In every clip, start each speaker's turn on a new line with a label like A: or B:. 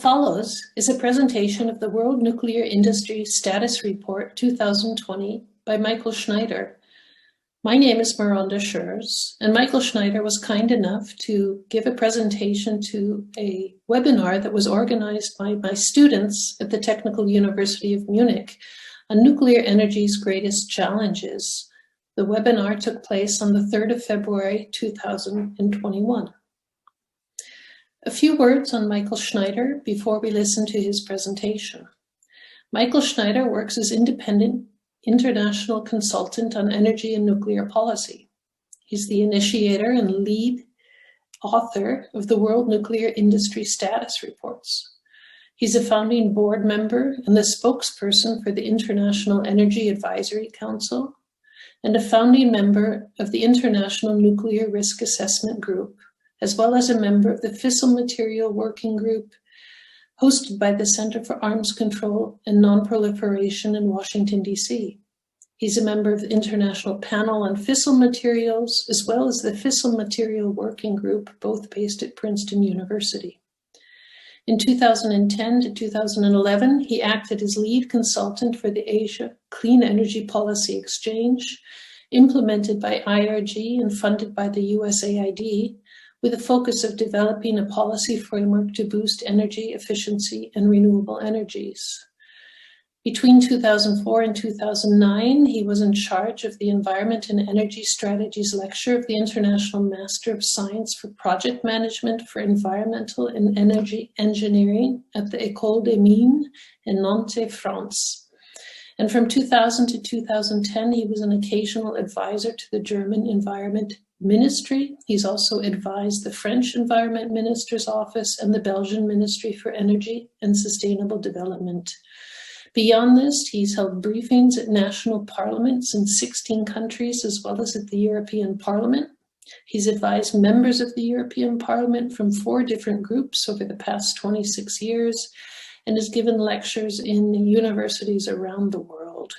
A: follows is a presentation of the World Nuclear Industry Status Report 2020 by Mycle Schneider. My name is Miranda Schurz, and Mycle Schneider was kind enough to give a presentation to a webinar that was organized by my students at the Technical University of Munich on nuclear energy's greatest challenges. The webinar took place on the 3rd of February 2021. A few words on Mycle Schneider before we listen to his presentation. Mycle Schneider works as independent international consultant on energy and nuclear policy. He's the initiator and lead author of the World Nuclear Industry Status Reports. He's a founding board member and the spokesperson for the International Energy Advisory Council, and a founding member of the International Nuclear Risk Assessment Group, as well as a member of the Fissile Material Working Group, hosted by the Center for Arms Control and Non-Proliferation in Washington, D.C. He's a member of the International Panel on Fissile Materials, as well as the Fissile Material Working Group, both based at Princeton University. In 2010 to 2011, he acted as lead consultant for the Asia Clean Energy Policy Exchange, implemented by IRG and funded by the USAID, with a focus of developing a policy framework to boost energy efficiency and renewable energies. Between 2004 and 2009, he was in charge of the Environment and Energy Strategies Lecture of the International Master of Science for Project Management for Environmental and Energy Engineering at the École des Mines in Nantes, France. And from 2000 to 2010, he was an occasional advisor to the German Environment Ministry. He's also advised the French Environment Minister's Office and the Belgian Ministry for Energy and Sustainable Development. Beyond this, he's held briefings at national parliaments in 16 countries, as well as at the European Parliament. He's advised members of the European Parliament from 4 different groups over the past 26 years, and has given lectures in universities around the world.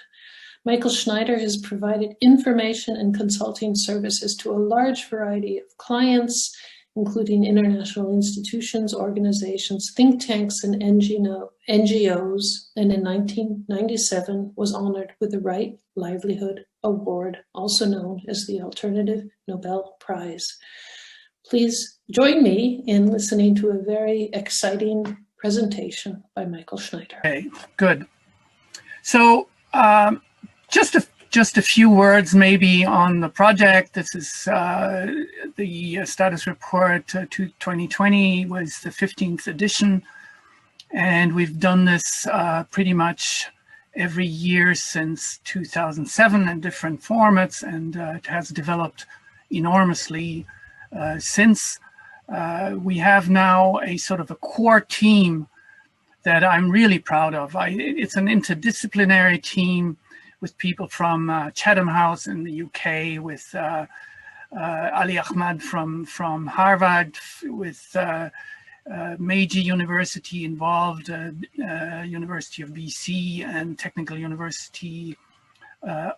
A: Mycle Schneider has provided information and consulting services to a large variety of clients, including international institutions, organizations, think tanks, and NGOs, and in 1997 was honored with the Right Livelihood Award, also known as the Alternative Nobel Prize. Please join me in listening to a very exciting presentation by Mycle Schneider.
B: Okay, good. So just a few words maybe on the project. This is the status report to 2020 was the 15th edition, and we've done this pretty much every year since 2007 in different formats, and it has developed enormously since. We have now a sort of a core team that I'm really proud of. It's an interdisciplinary team with people from Chatham House in the UK, with Ali Ahmad from Harvard, with Meiji University involved, University of BC, and Technical University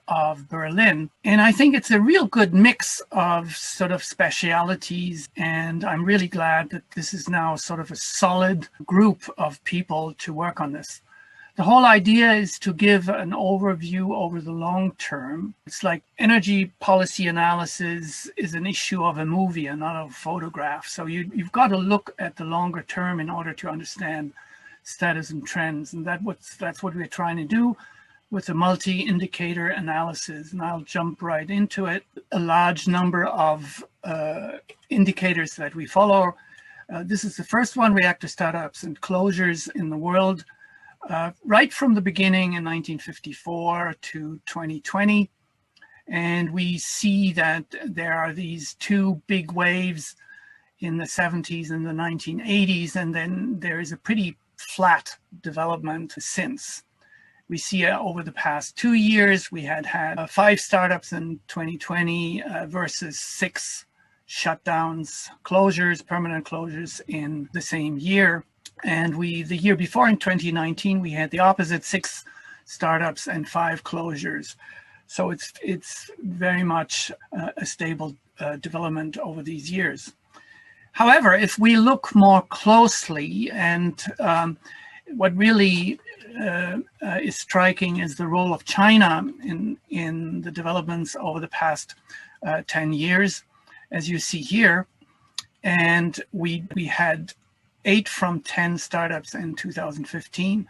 B: of Berlin. And I think it's a real good mix of sort of specialities, and I'm really glad that this is now sort of a solid group of people to work on this. The whole idea is to give an overview over the long term. It's like energy policy analysis is an issue of a movie and not of a photograph. So you've got to look at the longer term in order to understand status and trends. And that's what we're trying to do with a multi-indicator analysis. And I'll jump right into it. A large number of indicators that we follow. This is the first one, reactor startups and closures in the world. Right from the beginning in 1954 to 2020. And we see that there are these 2 big waves in the 70s and the 1980s, and then there is a pretty flat development since. We see over the past 2 years, we had 5 startups in 2020 versus 6 shutdowns, closures, permanent closures in the same year. And the year before, in 2019, we had the opposite, 6 startups and 5 closures. So it's very much a stable development over these years. However, if we look more closely, and what really is striking is the role of China in the developments over the past 10 years, as you see here. And we had 8 from 10 startups in 2015,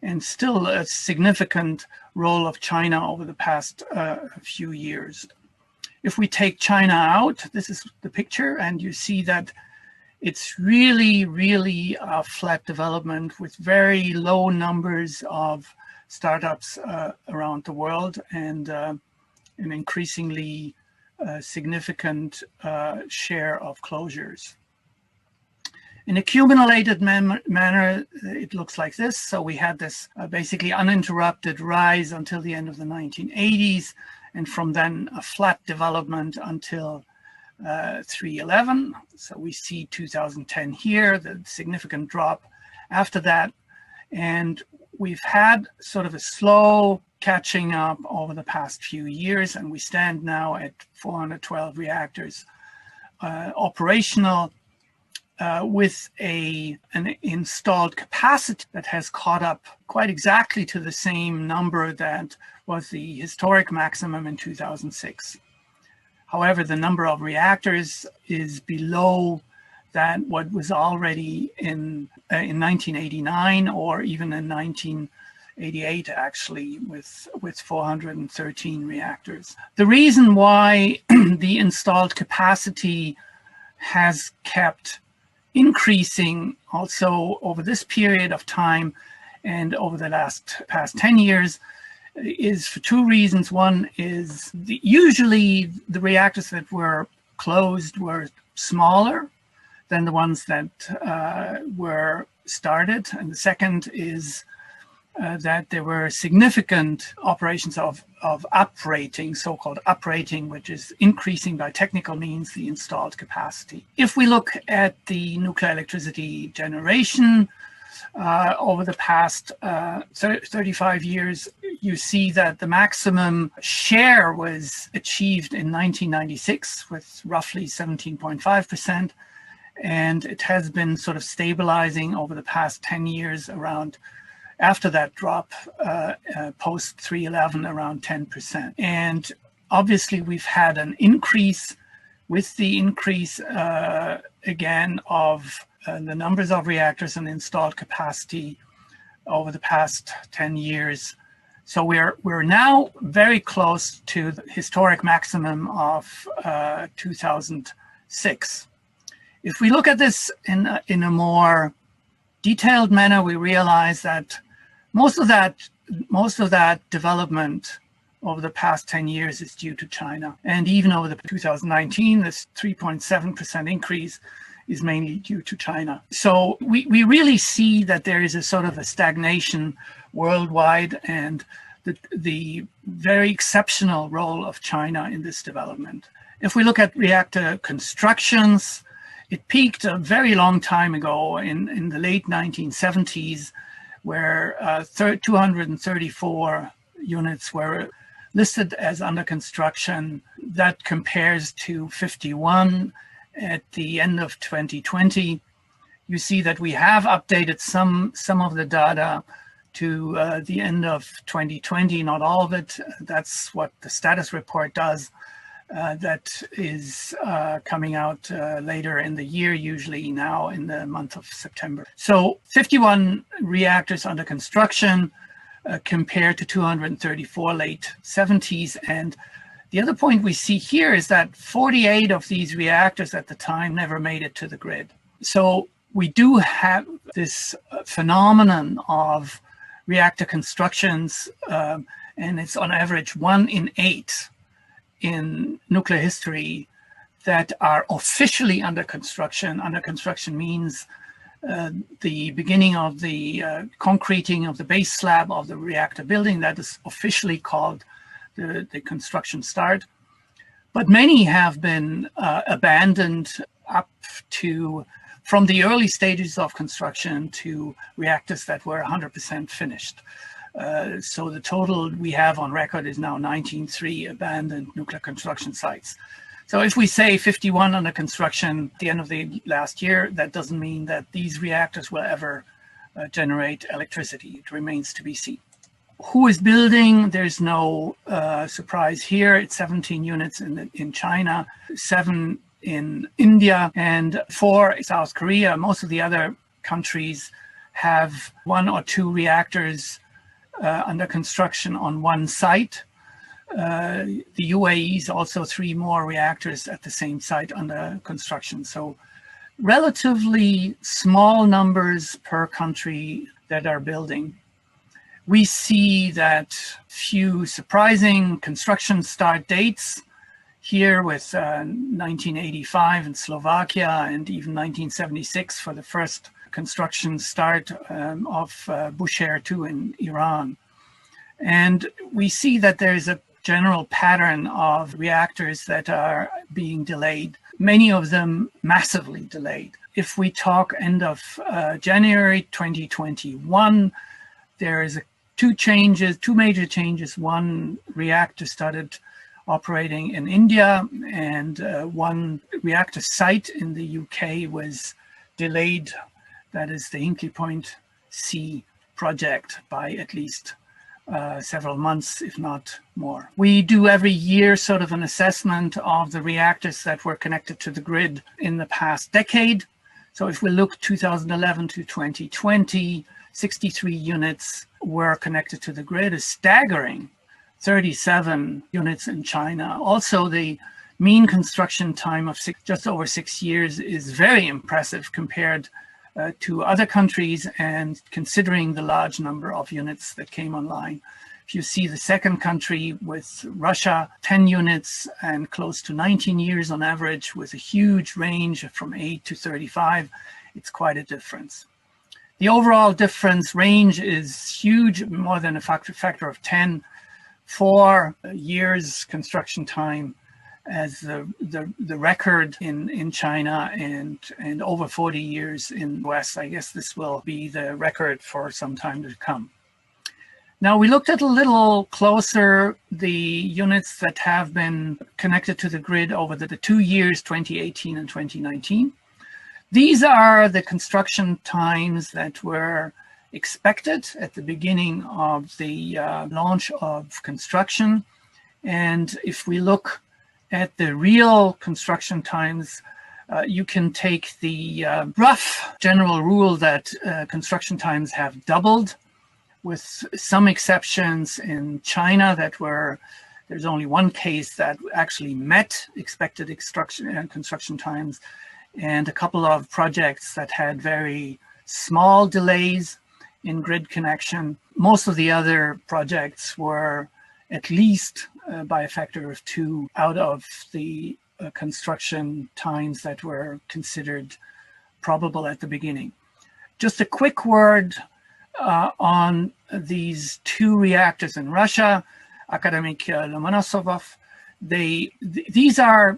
B: and still a significant role of China over the past few years. If we take China out, this is the picture, and you see that it's really a flat development with very low numbers of startups around the world, and an increasingly significant share of closures. In a cumulated manner, it looks like this. So we had this basically uninterrupted rise until the end of the 1980s, and from then a flat development until 3/11. So we see 2010 here, the significant drop after that. And we've had sort of a slow catching up over the past few years, and we stand now at 412 reactors operational, with an installed capacity that has caught up quite exactly to the same number that was the historic maximum in 2006. However, the number of reactors is below that what was already in 1989, or even in 1988, actually, with 413 reactors. The reason why the installed capacity has kept increasing also over this period of time and over the past 10 years is for 2 reasons. One is usually the reactors that were closed were smaller than the ones that were started. And the second is that there were significant operations of uprating, so-called uprating, which is increasing by technical means the installed capacity. If we look at the nuclear electricity generation over the past 35 years, you see that the maximum share was achieved in 1996 with roughly 17.5%, and it has been sort of stabilizing over the past 10 years around, after that drop, post 3/11, around 10%. And obviously we've had an increase with the increase again of the numbers of reactors and installed capacity over the past 10 years. So we're now very close to the historic maximum of 2006. If we look at this in a more detailed manner, we realize that most of that development over the past 10 years is due to China. And even over the 2019, this 3.7% increase is mainly due to China. So we really see that there is a sort of a stagnation worldwide, and the very exceptional role of China in this development. If we look at reactor constructions, it peaked a very long time ago in the late 1970s, where 234 units were listed as under construction. That compares to 51 at the end of 2020. You see that we have updated some of the data to the end of 2020, not all of it. That's what the status report does. That is coming out later in the year, usually now in the month of September. So 51 reactors under construction compared to 234 late 70s. And the other point we see here is that 48 of these reactors at the time never made it to the grid. So we do have this phenomenon of reactor constructions, and it's on average 1 in 8 in nuclear history that are officially under construction. Under construction means the beginning of the concreting of the base slab of the reactor building. That is officially called the construction start. But many have been abandoned up to, from the early stages of construction to reactors that were 100% finished. So the total we have on record is now 19 abandoned nuclear construction sites. So if we say 51 under construction at the end of the last year, that doesn't mean that these reactors will ever generate electricity. It remains to be seen. Who is building? There's no surprise here. It's 17 units in China, 7 in India, and 4 in South Korea. Most of the other countries have 1 or 2 reactors under construction on one site. The UAE is also 3 more reactors at the same site under construction. So relatively small numbers per country that are building. We see that few surprising construction start dates here with 1985 in Slovakia and even 1976 for the first construction start of Bushehr 2 in Iran. And we see that there is a general pattern of reactors that are being delayed, many of them massively delayed. If we talk end of January 2021, there is two major changes. One reactor started operating in India, and one reactor site in the UK was delayed. That is the Hinkley Point C project by at least several months, if not more. We do every year sort of an assessment of the reactors that were connected to the grid in the past decade. So if we look 2011 to 2020, 63 units were connected to the grid, a staggering 37 units in China. Also, the mean construction time of just over 6 years is very impressive compared to other countries, and considering the large number of units that came online. If you see the second country with Russia, 10 units and close to 19 years on average, with a huge range from 8 to 35, it's quite a difference. The overall difference range is huge, more than a factor of 10, 4 years construction time as the record in China, and over 40 years in the West. I guess this will be the record for some time to come. Now, we looked at a little closer the units that have been connected to the grid over the 2 years, 2018 and 2019. These are the construction times that were expected at the beginning of the launch of construction. And if we look at the real construction times, you can take the rough general rule that construction times have doubled, with some exceptions in China there's only one case that actually met expected construction times, and a couple of projects that had very small delays in grid connection. Most of the other projects were at least by a factor of 2 out of the construction times that were considered probable at the beginning. Just a quick word on these 2 reactors in Russia, Akademik Lomonosov. These are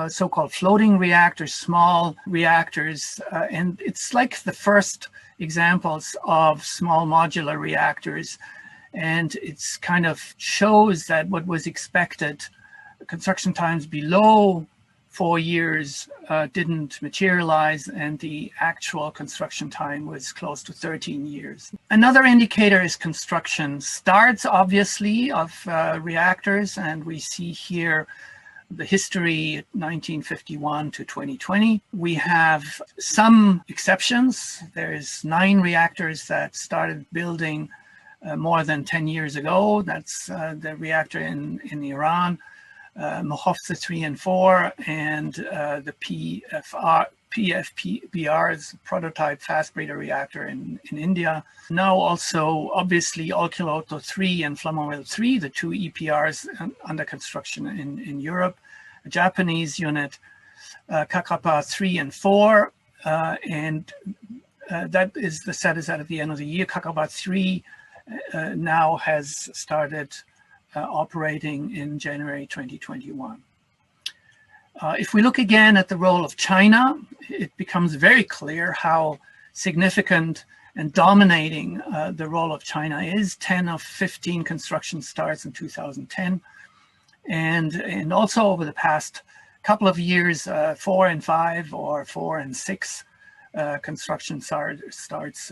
B: so-called floating reactors, small reactors, and it's like the first examples of small modular reactors. And it's kind of shows that what was expected, construction times below 4 years didn't materialize, and the actual construction time was close to 13 years. Another indicator is construction starts, obviously, of reactors, and we see here the history 1951 to 2020. We have some exceptions. There's 9 reactors that started building more than 10 years ago. That's the reactor in Iran, Mokhovce 3 and 4, and the PFBR's prototype fast breeder reactor in India. Now also, obviously, Olkiluoto 3 and Flamanville 3, the 2 EPRs under construction in Europe. A Japanese unit, Kakapa 3 and 4, and that is the status at the end of the year. Kakapa 3 now has started operating in January 2021. If we look again at the role of China, it becomes very clear how significant and dominating the role of China is. 10 of 15 construction starts in 2010. And also over the past couple of years, 4 and 5 or 4 and 6 construction starts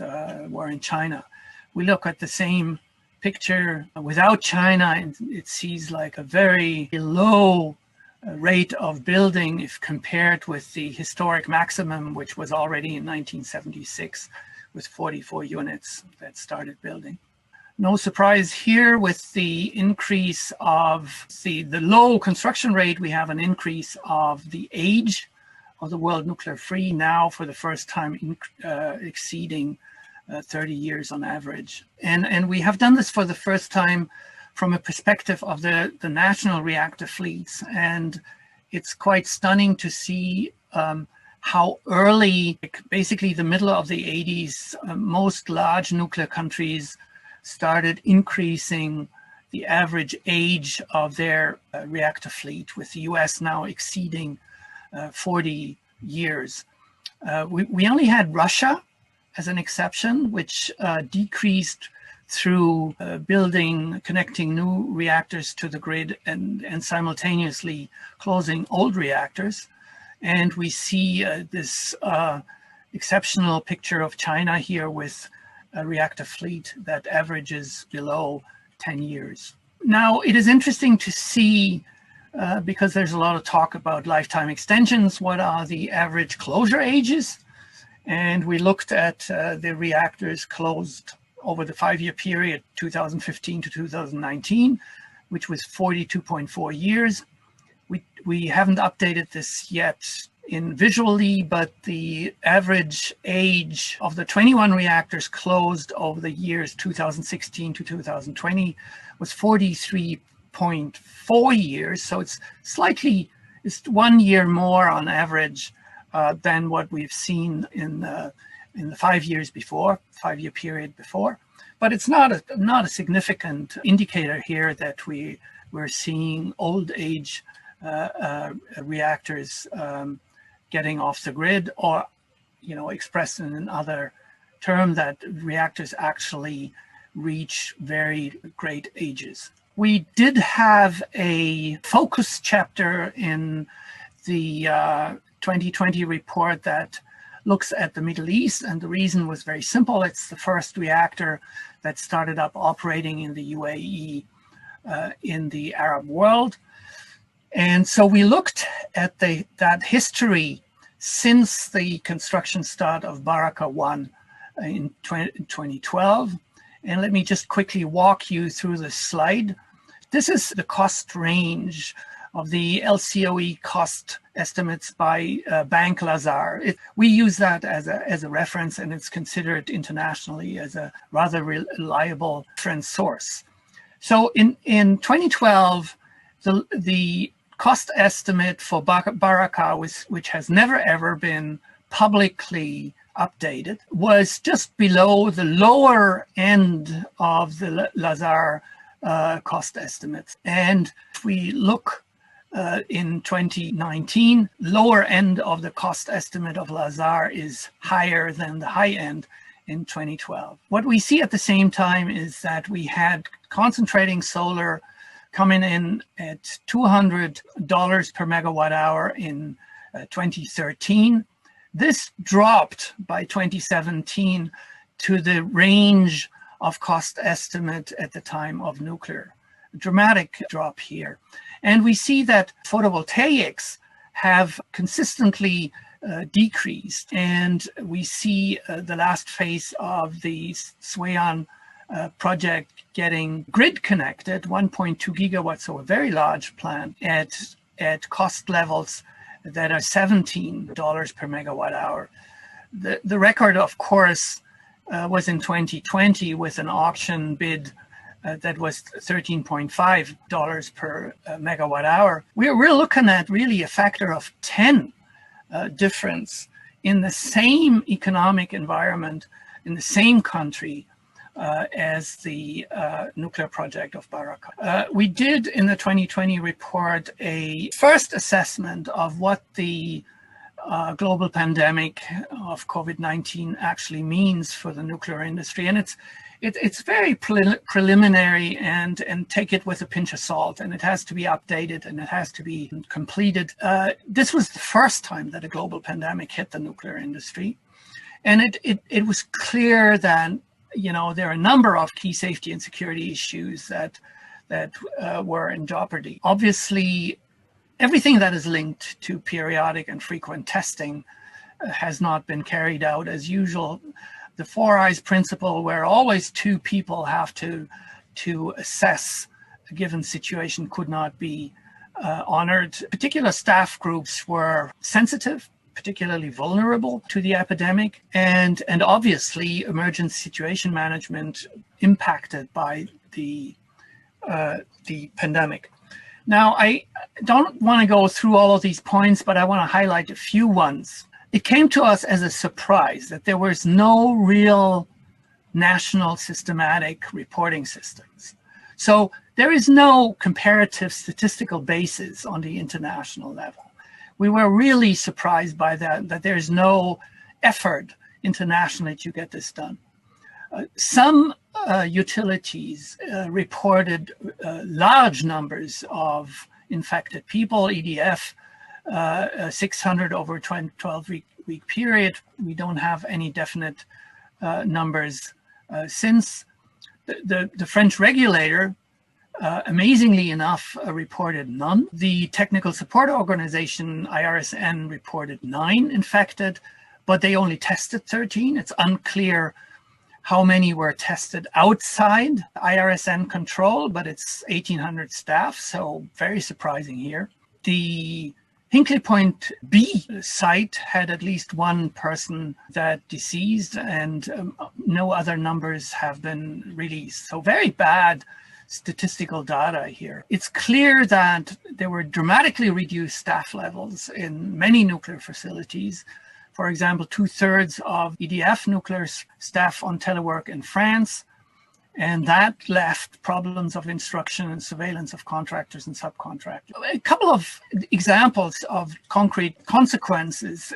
B: were in China. We look at the same picture without China, and it sees like a very low rate of building if compared with the historic maximum, which was already in 1976 with 44 units that started building. No surprise here with the increase of the low construction rate, we have an increase of the age of the world nuclear free, now for the first time exceeding 30 years on average. And we have done this for the first time from a perspective of the national reactor fleets. And it's quite stunning to see how early, basically the middle of the 80s, most large nuclear countries started increasing the average age of their reactor fleet, with the US now exceeding 40 years. We only had Russia as an exception, which decreased through connecting new reactors to the grid and simultaneously closing old reactors. And we see this exceptional picture of China here with a reactor fleet that averages below 10 years. Now, it is interesting to see, because there's a lot of talk about lifetime extensions, what are the average closure ages? And we looked at the reactors closed over the 5-year period, 2015 to 2019, which was 42.4 years. We haven't updated this yet visually, but the average age of the 21 reactors closed over the years 2016 to 2020 was 43.4 years. So it's 1 year more on average than what we've seen in the 5 years before, 5-year period before. But it's not a significant indicator here that we're seeing old age reactors getting off the grid, or, expressed in another term, that reactors actually reach very great ages. We did have a focus chapter in the 2020 report that looks at the Middle East, and the reason was very simple. It's the first reactor that started up operating in the UAE in the Arab world. And so we looked at that history since the construction start of Baraka 1 in 2012. And let me just quickly walk you through this slide. This is the cost range of the LCOE cost estimates by Bank Lazar. We use that as a reference, and it's considered internationally as a rather reliable reference source. So in 2012, the cost estimate for Baraka, which has never ever been publicly updated, was just below the lower end of the Lazar cost estimates. And if we look in 2019, lower end of the cost estimate of Lazar is higher than the high end in 2012. What we see at the same time is that we had concentrating solar coming in at $200 per megawatt hour in 2013. This dropped by 2017 to the range of cost estimate at the time of nuclear. A dramatic drop here. And we see that photovoltaics have consistently decreased. And we see the last phase of the Swayan project getting grid connected, 1.2 gigawatts, so a very large plant, at cost levels that are $17 per megawatt hour. The record, of course, was in 2020 with an auction bid that was $13.5 per megawatt hour. We're looking at really a factor of 10 difference in the same economic environment, in the same country, as the nuclear project of Baraka. We did in the 2020 report a first assessment of what the global pandemic of COVID-19 actually means for the nuclear industry. And it's very preliminary, and take it with a pinch of salt, and it has to be updated and it has to be completed. This was the first time that a global pandemic hit the nuclear industry. And it was clear that, there are a number of key safety and security issues that were in jeopardy. Obviously, everything that is linked to periodic and frequent testing has not been carried out as usual. The 4 eyes principle, where always 2 people have to assess a given situation, could not be honored. Particular staff groups were sensitive, particularly vulnerable to the epidemic, and obviously emergency situation management impacted by the pandemic. Now, I don't want to go through all of these points, but I want to highlight a few ones. It came to us as a surprise that there was no real national systematic reporting systems. So there is no comparative statistical basis on the international level. We were really surprised by that there's no effort internationally to get this done. Some utilities reported large numbers of infected people. EDF, 600 over a 12-week period. We don't have any definite numbers since. The French regulator, amazingly enough, reported none. The technical support organization, IRSN, reported 9 infected, but they only tested 13. It's unclear how many were tested outside IRSN control, but it's 1,800 staff, so very surprising here. The Hinkley Point B site had at least 1 person that deceased, and no other numbers have been released. So very bad statistical data here. It's clear that there were dramatically reduced staff levels in many nuclear facilities. For example, 2/3 of EDF nuclear staff on telework in France, and that left problems of instruction and surveillance of contractors and subcontractors. A couple of examples of concrete consequences.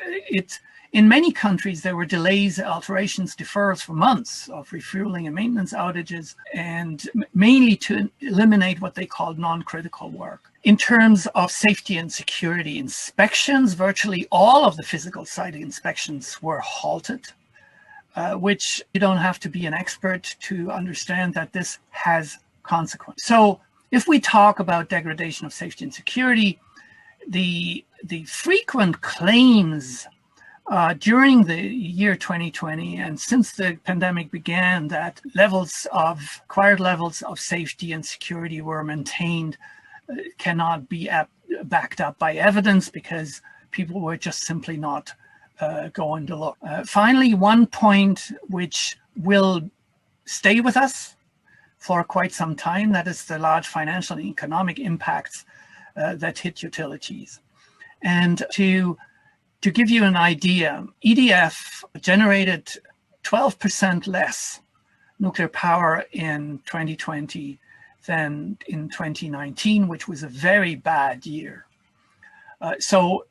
B: In many countries, there were delays, alterations, deferrals for months of refueling and maintenance outages, and mainly to eliminate what they called non-critical work. In terms of safety and security inspections, virtually all of the physical site inspections were halted, which you don't have to be an expert to understand that this has consequences. So if we talk about degradation of safety and security, the frequent claims during the year 2020 and since the pandemic began that required levels of safety and security were maintained cannot be backed up by evidence, because people were just simply not going to look. Finally, one point which will stay with us for quite some time, that is the large financial and economic impacts that hit utilities. And to give you an idea, EDF generated 12% less nuclear power in 2020 than in 2019, which was a very bad year. So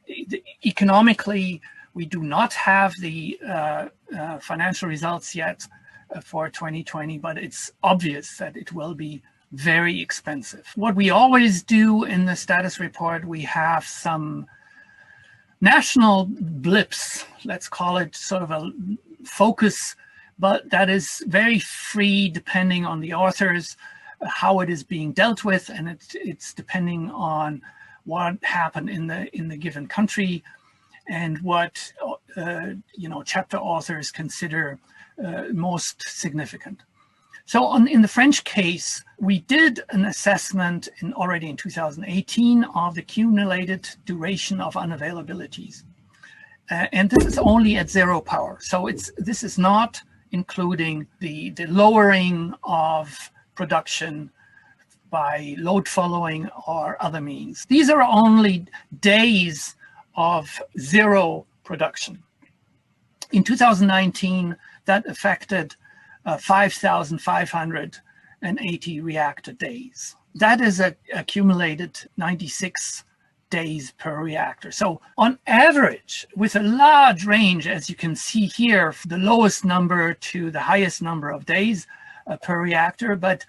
B: economically, we do not have the financial results yet for 2020, but it's obvious that it will be very expensive. What we always do in the status report, we have some national blips, let's call it sort of a focus, but that is very free depending on the authors, how it is being dealt with, and it's depending on what happened in the given country and what chapter authors consider most significant. So in the French case, we did an assessment already in 2018 of the cumulated duration of unavailabilities. And this is only at 0 power. So this is not including the lowering of production by load following or other means. These are only days of 0 production. In 2019, that affected 5,580 reactor days. That is accumulated 96 days per reactor. So on average, with a large range, as you can see here, the lowest number to the highest number of days per reactor, but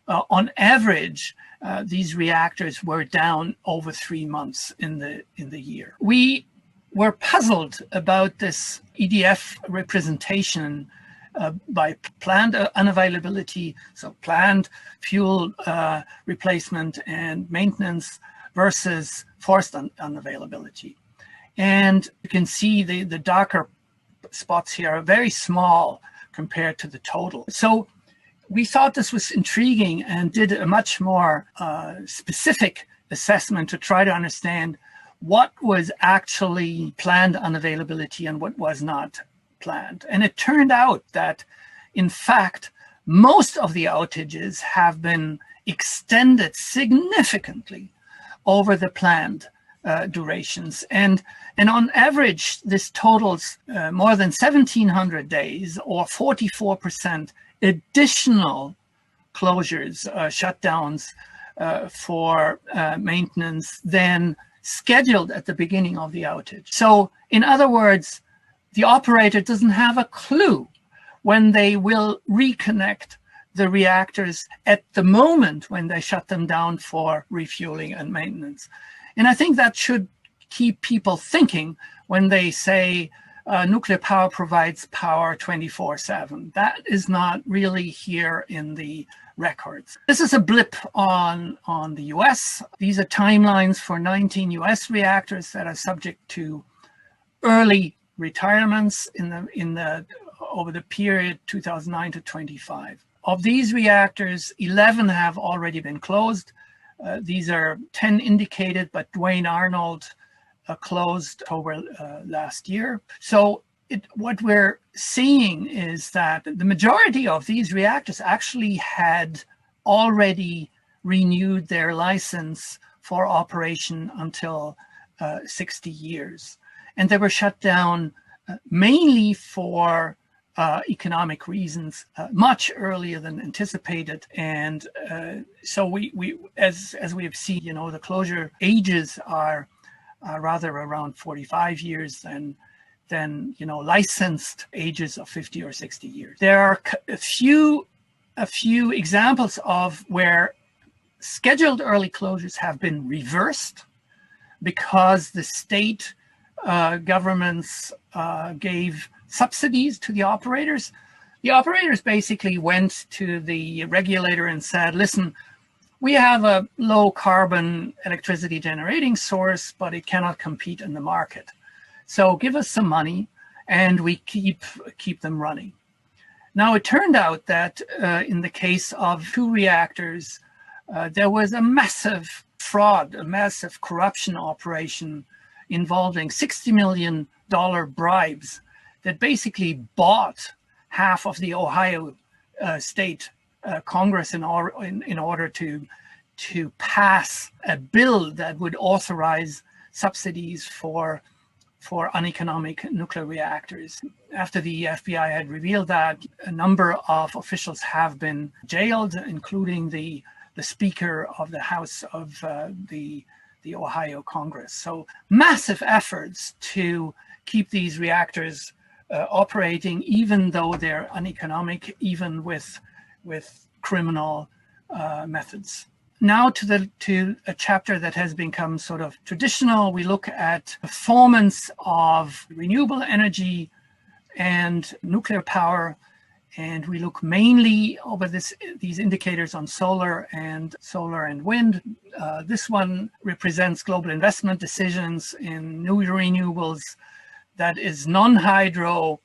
B: on average, these reactors were down over 3 months in the year. We were puzzled about this EDF representation by planned unavailability, so planned fuel replacement and maintenance versus forced unavailability. And you can see the darker spots here are very small compared to the total. So we thought this was intriguing and did a much more specific assessment to try to understand what was actually planned unavailability and what was not planned. And it turned out that, in fact, most of the outages have been extended significantly over the planned durations. And on average, this totals more than 1,700 days, or 44% additional closures, shutdowns for maintenance than scheduled at the beginning of the outage. So in other words, the operator doesn't have a clue when they will reconnect the reactors at the moment when they shut them down for refueling and maintenance. And I think that should keep people thinking when they say nuclear power provides power 24/7. That is not really here in the records. This is a blip on the US. These are timelines for 19 US reactors that are subject to early retirements over the period 2009 to 25. Of these reactors, 11 have already been closed. These are 10 indicated, but Duane Arnold closed over last year. So what we're seeing is that the majority of these reactors actually had already renewed their license for operation until 60 years. And they were shut down mainly for economic reasons much earlier than anticipated. And so we as we have seen, the closure ages are rather around 45 years than licensed ages of 50 or 60 years. There are a few examples of where scheduled early closures have been reversed because the state governments gave subsidies to the operators. The operators basically went to the regulator and said, listen, we have a low carbon electricity generating source, but it cannot compete in the market. So give us some money and we keep them running. Now, it turned out that in the case of 2 reactors, there was a massive fraud, a massive corruption operation involving $60 million bribes that basically bought half of the Ohio state Congress in order to pass a bill that would authorize subsidies for uneconomic nuclear reactors. After the FBI had revealed that, a number of officials have been jailed, including the Speaker of the House of the Ohio Congress. So massive efforts to keep these reactors operating, even though they're uneconomic, even with criminal methods. Now to a chapter that has become sort of traditional. We look at performance of renewable energy and nuclear power, and we look mainly over these indicators on solar and wind. This one represents global investment decisions in new renewables. That is non-hydro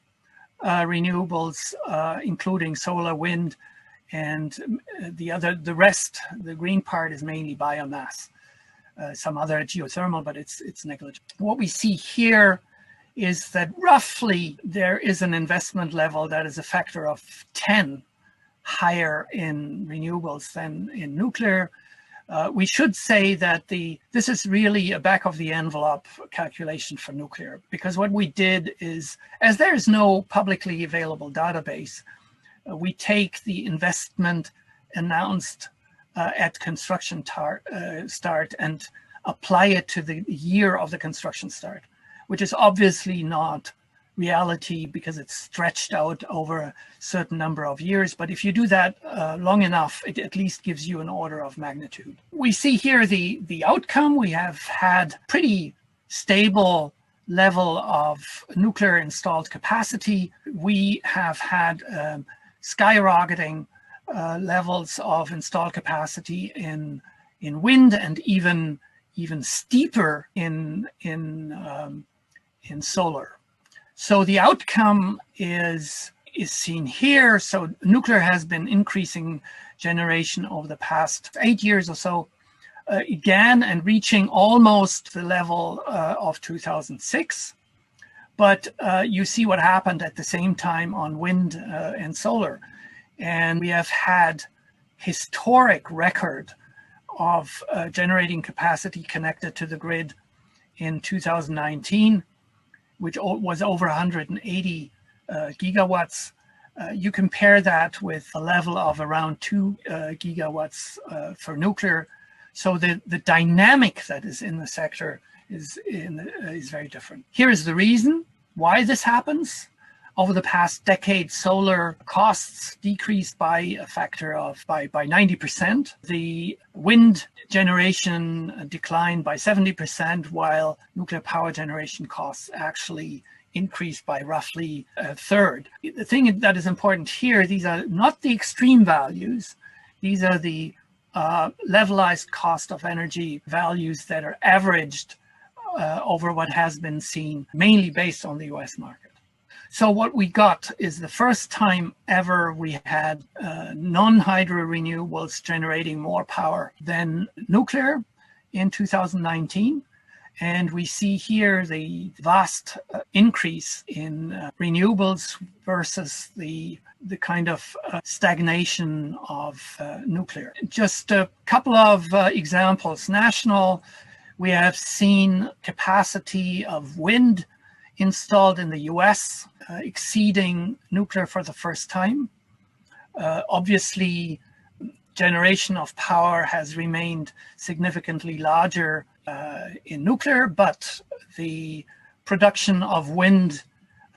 B: renewables, including solar, wind, and the rest, the green part, is mainly biomass. Some other geothermal, but it's negligible. What we see here is that roughly there is an investment level that is a factor of 10 higher in renewables than in nuclear. We should say that this is really a back of the envelope calculation for nuclear, because what we did is, as there is no publicly available database, we take the investment announced at construction start and apply it to the year of the construction start, which is obviously not reality because it's stretched out over a certain number of years. But if you do that long enough, it at least gives you an order of magnitude. We see here the outcome. We have had pretty stable level of nuclear installed capacity. We have had skyrocketing levels of installed capacity in wind, and even steeper in solar. So the outcome is seen here. So nuclear has been increasing generation over the past 8 years or so, again, and reaching almost the level of 2006. But you see what happened at the same time on wind and solar. And we have had historic record of generating capacity connected to the grid in 2019, which was over 180 gigawatts. You compare that with a level of around 2 gigawatts for nuclear. So the dynamic that is in the sector is very different. Here is the reason why this happens. Over the past decade, solar costs decreased by a factor of by 90%. The wind generation declined by 70%, while nuclear power generation costs actually increased by roughly a third. The thing that is important here, these are not the extreme values. These are the levelized cost of energy values that are averaged over what has been seen, mainly based on the US market. So what we got is the first time ever we had non-hydro renewables generating more power than nuclear in 2019. And we see here the vast increase in renewables versus the kind of stagnation of nuclear. Just a couple of examples. National, we have seen capacity of wind installed in the US exceeding nuclear for the first time. Obviously, generation of power has remained significantly larger in nuclear, but the production of wind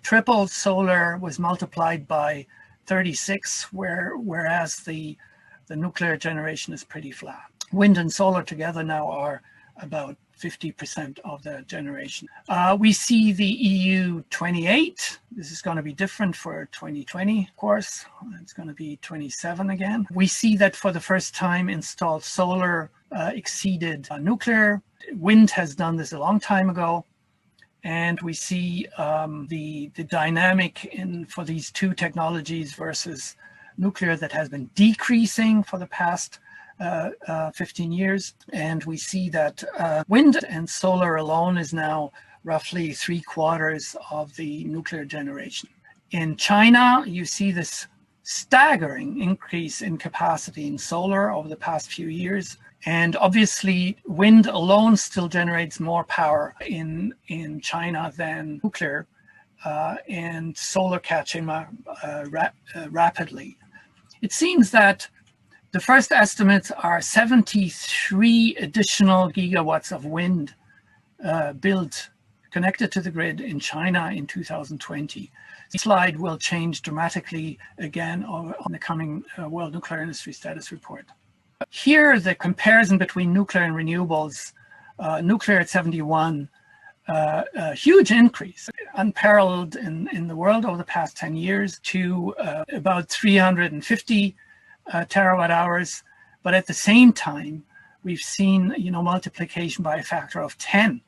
B: tripled. Solar was multiplied by 36, whereas the nuclear generation is pretty flat. Wind and solar together now are about 50% of the generation. We see the EU 28. This is going to be different for 2020, of course. It's going to be 27 again. We see that for the first time, installed solar exceeded nuclear. Wind has done this a long time ago. And we see the dynamic for these two technologies versus nuclear that has been decreasing for the past 15 years. And we see that wind and solar alone is now roughly 3/4 of the nuclear generation. In China, you see this staggering increase in capacity in solar over the past few years. And obviously, wind alone still generates more power in China than nuclear, and solar catching up rapidly. It seems that the first estimates are 73 additional gigawatts of wind built, connected to the grid in China in 2020. This slide will change dramatically again on the coming World Nuclear Industry Status Report. Here, the comparison between nuclear and renewables, nuclear at 71, a huge increase, unparalleled in the world over the past 10 years to about 350 terawatt hours. But at the same time, we've seen, multiplication by a factor of 10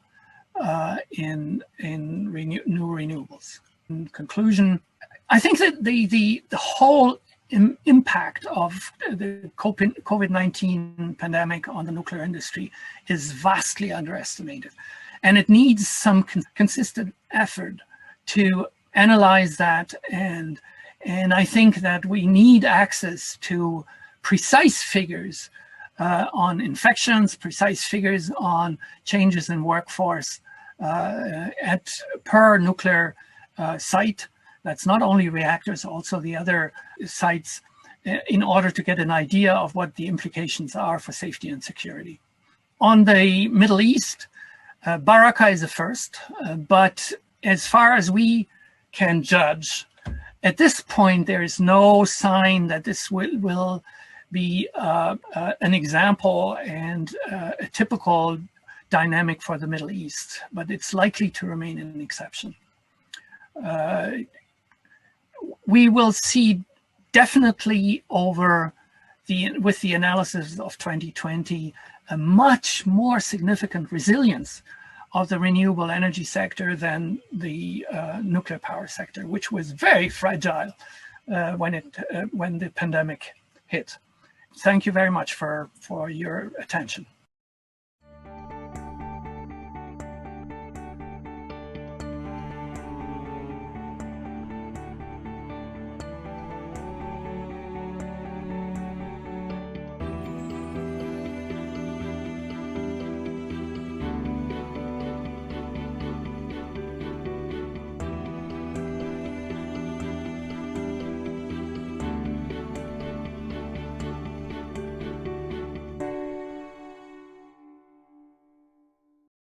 B: in new renewables. In conclusion, I think that the whole impact of the COVID-19 pandemic on the nuclear industry is vastly underestimated. And it needs some consistent effort to analyze that. And I think that we need access to precise figures on infections, precise figures on changes in workforce at per nuclear site. That's not only reactors, also the other sites, in order to get an idea of what the implications are for safety and security. On the Middle East, Baraka is the first, but as far as we can judge, at this point, there is no sign that this will be an example and a typical dynamic for the Middle East, but it's likely to remain an exception. We will see definitely with the analysis of 2020, a much more significant resilience of the renewable energy sector than the nuclear power sector, which was very fragile when the pandemic hit. Thank you very much for your attention.